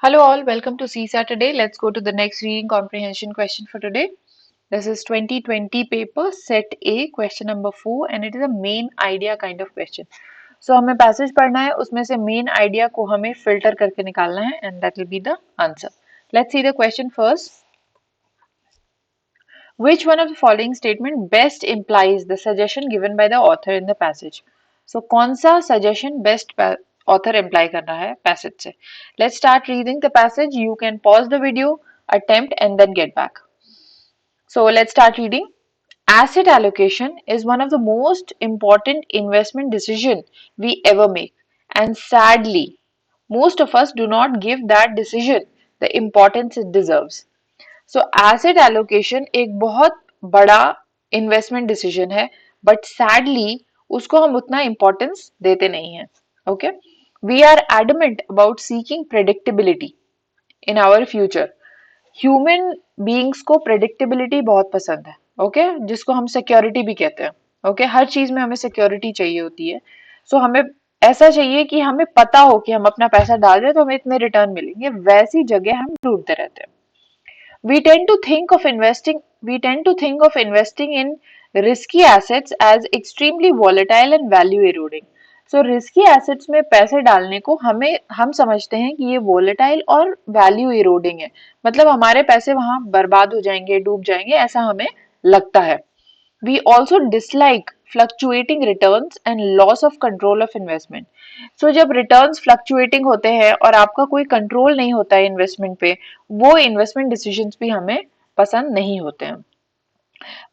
Hello all, welcome to CSAT today. Let's go to the next reading comprehension question for today. This is 2020 paper set A question number 4 and it is a main idea kind of question. So हमें passage पढ़ना है उसमें से main idea को हमें filter करके निकालना है and that will be the answer. Let's see the question first. Which one of the following statement best implies the suggestion given by the author in the passage? So कौन सा suggestion best author imply कर रहा है passage से? Let's start reading the passage. You can pause the video, attempt and then get back. So let's start reading. Asset allocation is one of the most important investment decision we ever make, and sadly, most of us do not give that decision the importance it deserves. So asset allocation एक बहुत बड़ा investment decision है but sadly उसको हम उतना importance देते नहीं हैं. Okay, we are adamant about seeking predictability in our future. Human beings को प्रेडिक्टेबिलिटी बहुत पसंद है. ओके, जिसको हम सिक्योरिटी भी कहते हैं. ओके, हर चीज में हमें सिक्योरिटी चाहिए होती है. सो हमें ऐसा चाहिए कि हमें पता हो कि हम अपना पैसा डाल रहे हैं तो हमें इतने रिटर्न मिलेंगे. वैसी जगह हम ढूंढते रहते हैं. We tend to think of investing in risky assets as extremely volatile and value eroding. So risky assets में पैसे डालने को हम समझते हैं कि ये volatile और value eroding है. मतलब हमारे पैसे वहां बर्बाद हो जाएंगे, डूब जाएंगे, ऐसा हमें लगता है. We also dislike fluctuating returns and loss of control of investment. So जब returns fluctuating होते हैं और आपका कोई कंट्रोल नहीं होता है इन्वेस्टमेंट पे, वो इन्वेस्टमेंट डिसीजंस भी हमें पसंद नहीं होते हैं.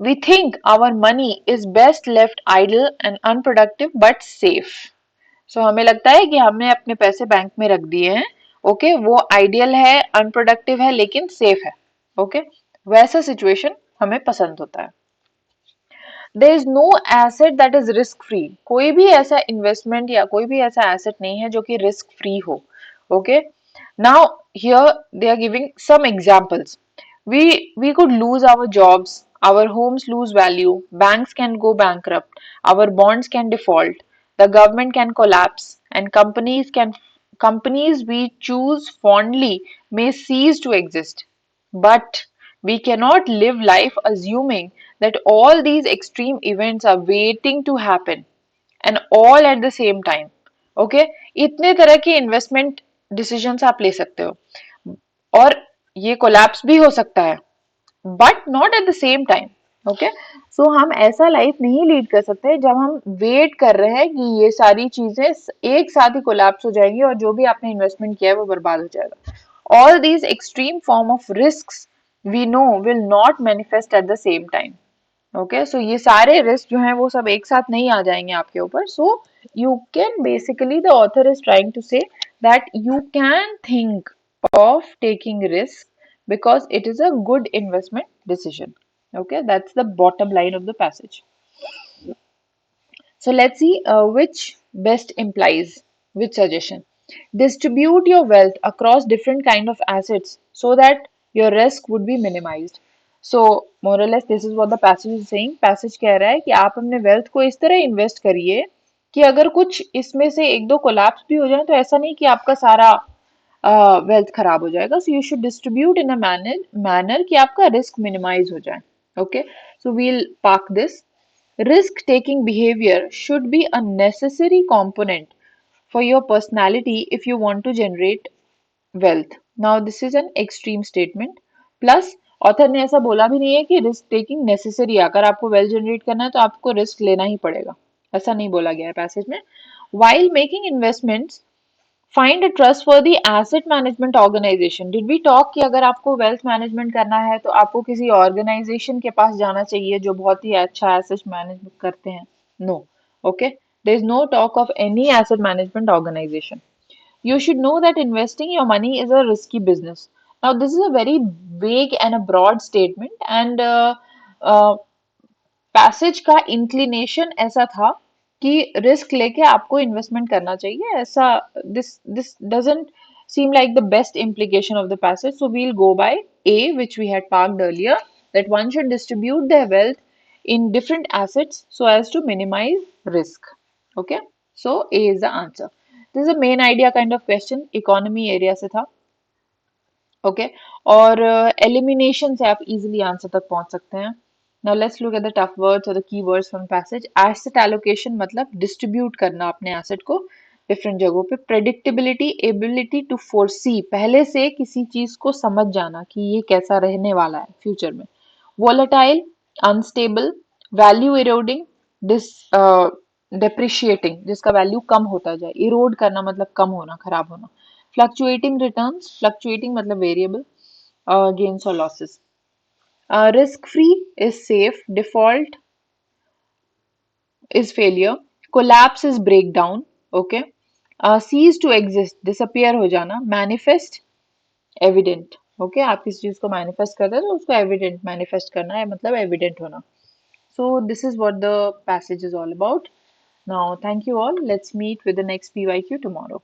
We think our money is best left idle and unproductive but safe. So हमें लगता है कि हमने अपने पैसे बैंक में रख दिए हैं. ओके, वो आइडियल है, अनप्रोडक्टिव है लेकिन सेफ है. ओके, वैसा सिचुएशन हमें पसंद होता है. There is no asset that is risk free. कोई भी ऐसा इन्वेस्टमेंट या कोई भी ऐसा एसेट नहीं है जो कि रिस्क फ्री हो. Okay, now here they are giving some examples. we could lose our jobs, our homes lose value, banks can go bankrupt, our bonds can default, the government can collapse, and companies we choose fondly may cease to exist. But we cannot live life assuming that all these extreme events are waiting to happen and all at the same time. Okay, इतने तरह के investment decisions आप ले सकते हो और ये collapse भी हो सकता है but not at the same time. Okay, so हम ऐसा लाइफ नहीं लीड कर सकते जब हम वेट कर रहे हैं कि ये सारी चीजें एक साथ ही कोलैप्स हो जाएंगी और जो भी आपने इन्वेस्टमेंट किया है वो बर्बाद हो जाएगा. All these extreme form of risks we know will not manifest at the same time. Okay, so ये सारे रिस्क जो हैं वो सब एक साथ नहीं आ जाएंगे आपके ऊपर. So you can basically, the author is trying to say that you can think of taking risk because it is a good investment decision. Okay, that's the bottom line of the passage. So let's see which best implies which suggestion. Distribute your wealth across different kind of assets so that your risk would be minimized. So more or less this is what the passage is saying. Passage कह रहा है कि आप अपने wealth को इस तरह invest करिए कि अगर कुछ इसमें से एक दो collapse भी हो जाए तो ऐसा नहीं कि आपका सारा wealth खराब हो जाएगा. So you should distribute in a manner कि आपका risk minimize हो जाए. Okay, so we'll park this. Risk-taking behavior should be a necessary component for your personality if you want to generate wealth. Now, this is an extreme statement. Plus, author ने ऐसा बोला भी नहीं है कि risk taking necessary है. अगर आपको वेल्थ जनरेट करना है तो आपको रिस्क लेना ही पड़ेगा. ऐसा नहीं बोला गया है पैसेज में. While making investments, find a trustworthy asset management organisation. Did we talk कि अगर आपको वेल्थ मैनेजमेंट करना है तो आपको किसी ऑर्गेनाइजेशन के पास जाना चाहिए जो बहुत ही अच्छा एसेट मैनेजमेंट करते हैं? No. Okay, there is no talk of any asset management organisation. You should know that investing your money is a risky business. Now, this is a very vague and a broad statement, and uh, passage का inclination ऐसा था कि risk लेके आपको investment करना चाहिए. ऐसा this doesn't seem like the best implication of the passage. So we'll go by A, which we had parked earlier, that one should distribute their wealth in different assets so as to minimize risk. Okay, so A is the answer. This is a main idea kind of question, economy area से था. Okay. और elimination से आप easily answer तक पहुंच सकते हैं। Now let's look at the tough words और the key words from passage. Asset allocation मतलब डिस्ट्रीब्यूट करना अपने एसेट को डिफरेंट जगहों पे। प्रेडिक्टेबिलिटी, एबिलिटी टू फोरसी, पहले से किसी चीज को समझ जाना कि ये कैसा रहने वाला है फ्यूचर में। Volatile, unstable, value eroding, dis depreciating, जिसका वैल्यू कम होता जाए। इरोड करना मतलब कम होना, खराब होना। फ्लक्चुएटिंग रिटर्न्स, फ्लक्चुएटिंग मतलब वेरिएबल, गेन्स और losses. Risk free is safe, default is failure, collapse is breakdown, okay, cease to exist disappear हो जाना, manifest evident, okay, आप किसी चीज को manifest करते हैं तो उसको evident manifest करना है मतलब evident होना. So this is what the passage is all about. Now thank you all. Let's meet with the next PYQ tomorrow.